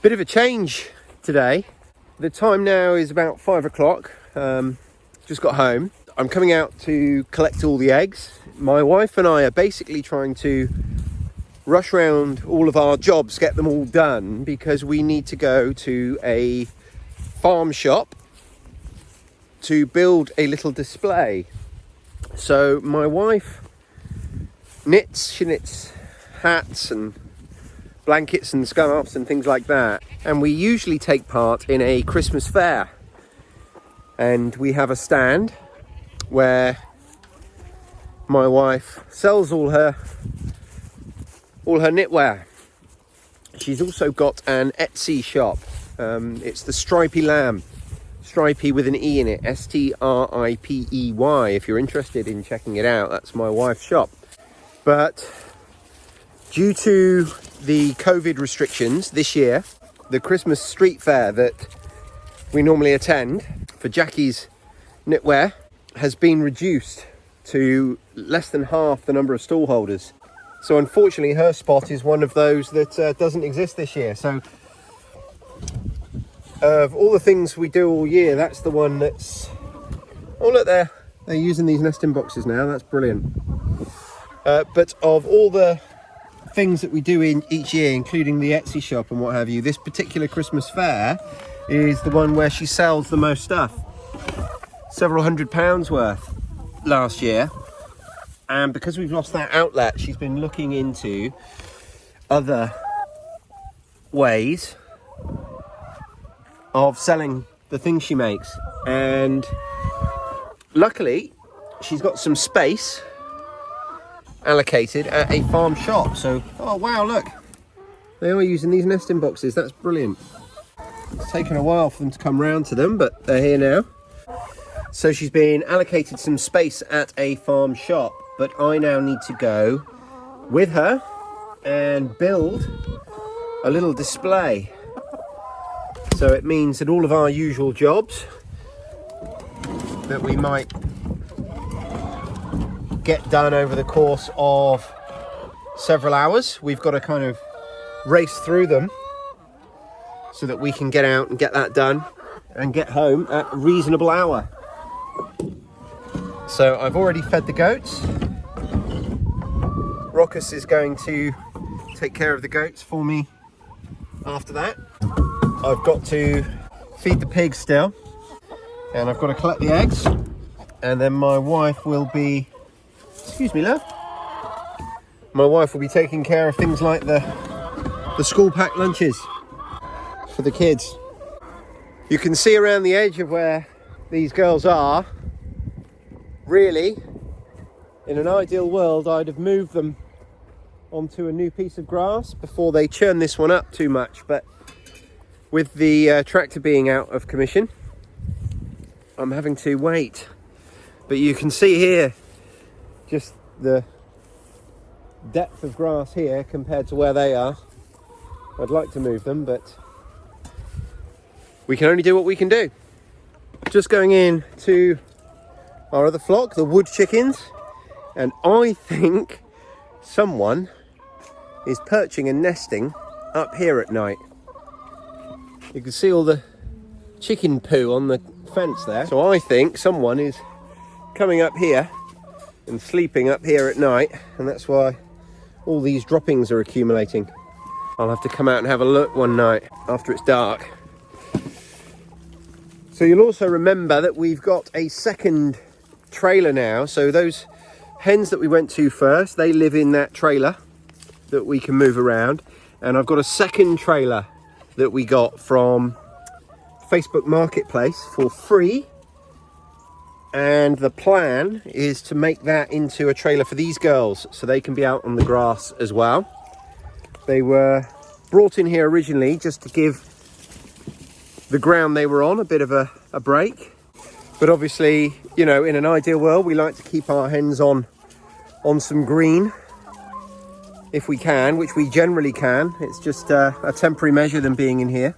Bit of a change today. The time now is about 5 o'clock. Just got home. I'm coming out to collect all the eggs. My wife and I are basically trying to rush around all of our jobs, get them all done, because we need to go to a farm shop to build a little display. So my wife knits. She knits hats and blankets and scarves and things like that. And we usually take part in a Christmas fair. And we have a stand where my wife sells all her knitwear. She's also got an Etsy shop. It's the Stripey Lamb. Stripey with an E in it, Stripey. If you're interested in checking it out, that's my wife's shop. But due to the COVID restrictions this year, the Christmas street fair that we normally attend for Jackie's knitwear has been reduced to less than half the number of stall holders. So unfortunately her spot is one of those that doesn't exist this year. So of all the things we do all year, that's the one that's... Oh look, they're using these nesting boxes now, that's brilliant. But of all the things that we do in each year, including the Etsy shop and what have you, this particular Christmas fair is the one where she sells the most stuff. Several £100 worth last year. And because we've lost that outlet, she's been looking into other ways of selling the things she makes. And luckily, she's got some space allocated at a farm shop. So, oh wow, look. They are using these nesting boxes. That's brilliant. It's taken a while for them to come round to them, but they're here now. So she's been allocated some space at a farm shop, but I now need to go with her and build a little display. So it means that all of our usual jobs that we might get done over the course of several hours, we've got to kind of race through them so that we can get out and get that done and get home at a reasonable hour. So I've already fed the goats. Rockus is going to take care of the goats for me after that. I've got to feed the pigs still, and I've got to collect the eggs, and then my wife will be, excuse me love, my wife will be taking care of things like the school pack lunches for the kids. You can see around the edge of where these girls are. Really, in an ideal world, I'd have moved them onto a new piece of grass before they churn this one up too much, but with the tractor being out of commission, I'm having to wait. But you can see here just the depth of grass here compared to where they are. I'd like to move them, but we can only do what we can do. Just going in to our other flock, the wood chickens, and I think someone is perching and nesting up here at night. You can see all the chicken poo on the fence there. So I think someone is coming up here and sleeping up here at night, and that's why all these droppings are accumulating. I'll have to come out and have a look one night after it's dark. So you'll also remember that we've got a second trailer now. So those hens that we went to first, they live in that trailer that we can move around. And I've got a second trailer that we got from Facebook Marketplace for free. And the plan is to make that into a trailer for these girls so they can be out on the grass as well. They were brought in here originally just to give the ground they were on a bit of a break. But obviously, you know, in an ideal world, we like to keep our hens on some green if we can, which we generally can. It's just a temporary measure, them being in here.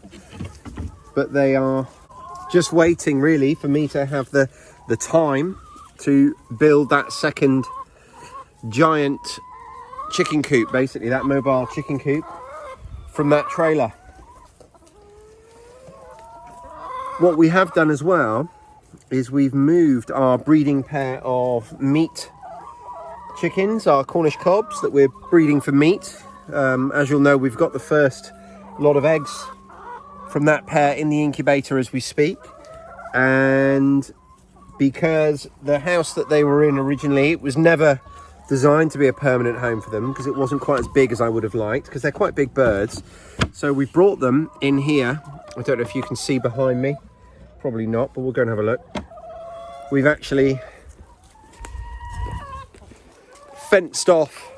But they are just waiting really for me to have the time to build that second giant chicken coop, basically that mobile chicken coop from that trailer. What we have done as well is we've moved our breeding pair of meat chickens, our Cornish cobs that we're breeding for meat. As you'll know, we've got the first lot of eggs from that pair in the incubator as we speak. And because the house that they were in originally, it was never designed to be a permanent home for them because it wasn't quite as big as I would have liked, because they're quite big birds. So we brought them in here. I don't know if you can see behind me, probably not, but we'll go and have a look. We've actually fenced off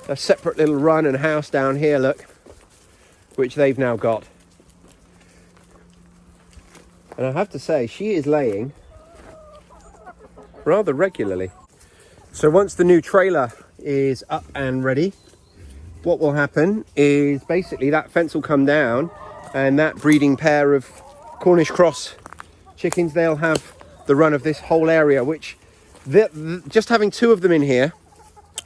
a separate little run and house down here, look, which they've now got. And I have to say, she is laying rather regularly. So once the new trailer is up and ready, what will happen is basically that fence will come down, and that breeding pair of Cornish cross chickens, they'll have the run of this whole area, which just having two of them in here,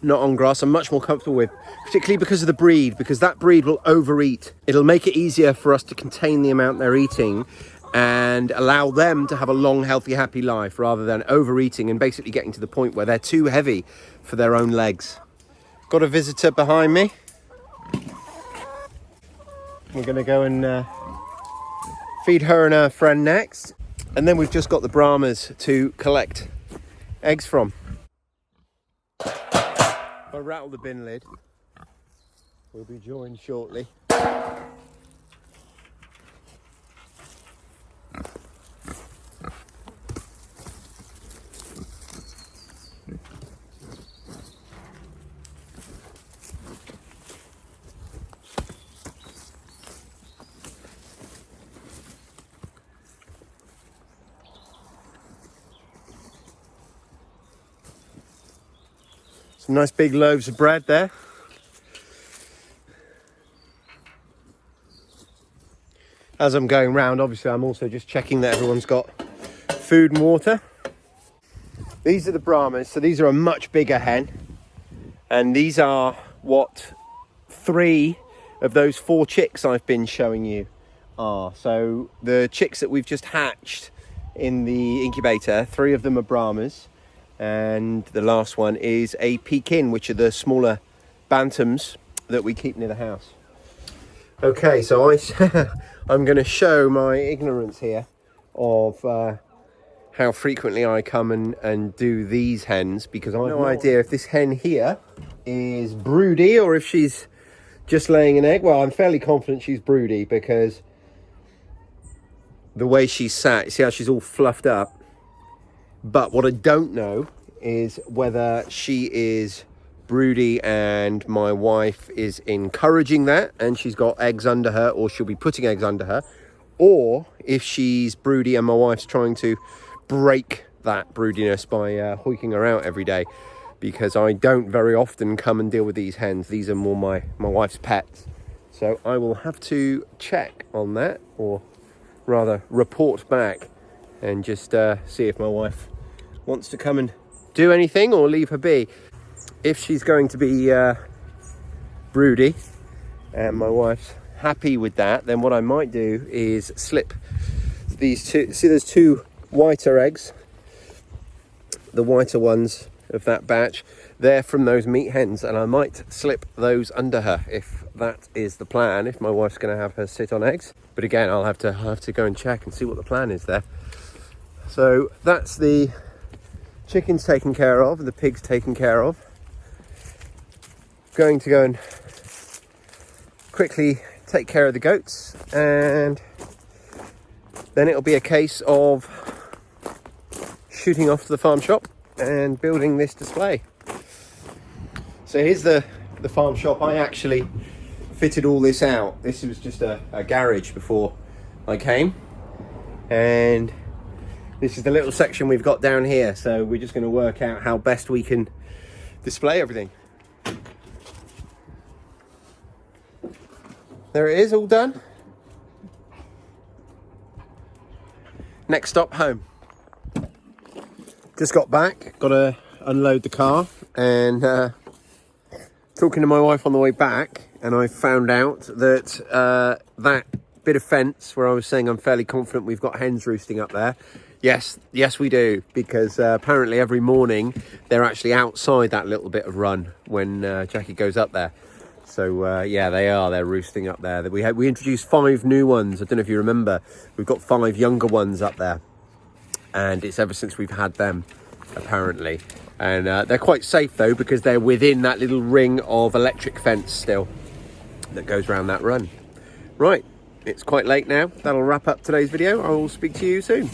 not on grass, I'm much more comfortable with, particularly because of the breed, because that breed will overeat. It'll make it easier for us to contain the amount they're eating and allow them to have a long, healthy, happy life, rather than overeating and basically getting to the point where they're too heavy for their own legs. Got a visitor behind me. We're going to go and feed her and her friend next. And then we've just got the Brahmas to collect eggs from. If I rattle the bin lid, we'll be joined shortly. Some nice big loaves of bread there. As I'm going round, obviously I'm also just checking that everyone's got food and water. These are the Brahmas, so these are a much bigger hen. And these are what 3 of those 4 chicks I've been showing you are. So the chicks that we've just hatched in the incubator, 3 of them are Brahmas. And the last one is a Pekin, which are the smaller bantams that we keep near the house. Okay, so I'm going to show my ignorance here of how frequently I come and do these hens, because I have no idea if this hen here is broody or if she's just laying an egg. Well, I'm fairly confident she's broody because the way she's sat, you see how she's all fluffed up. But what I don't know is whether she is broody and my wife is encouraging that and she's got eggs under her, or she'll be putting eggs under her, or if she's broody and my wife's trying to break that broodiness by hoiking her out every day, because I don't very often come and deal with these hens. These are more my wife's pets. So I will have to check on that, or rather report back and just see if my wife wants to come and do anything or leave her be. If she's going to be broody and my wife's happy with that, then what I might do is slip these 2, see there's 2 whiter eggs, the whiter ones of that batch, they're from those meat hens, and I might slip those under her if that is the plan, if my wife's going to have her sit on eggs. But again, I'll have to go and check and see what the plan is there. So that's the chickens taken care of, the pigs taken care of. Going to go and quickly take care of the goats, and then it'll be a case of shooting off to the farm shop and building this display. So here's the farm shop. I actually fitted all this out. This was just a garage before I came, and this is the little section we've got down here. So we're just going to work out how best we can display everything. There it is, all done. Next stop, home. Just got back, got to unload the car, and talking to my wife on the way back, and I found out that that bit of fence where I was saying I'm fairly confident we've got hens roosting up there. Yes, we do, because apparently every morning they're actually outside that little bit of run when Jackie goes up there. So yeah, they're roosting up there. We introduced 5 new ones. I don't know if you remember, we've got 5 younger ones up there, and it's ever since we've had them, apparently. And they're quite safe though, because they're within that little ring of electric fence still that goes around that run. Right, it's quite late now. That'll wrap up today's video. I will speak to you soon.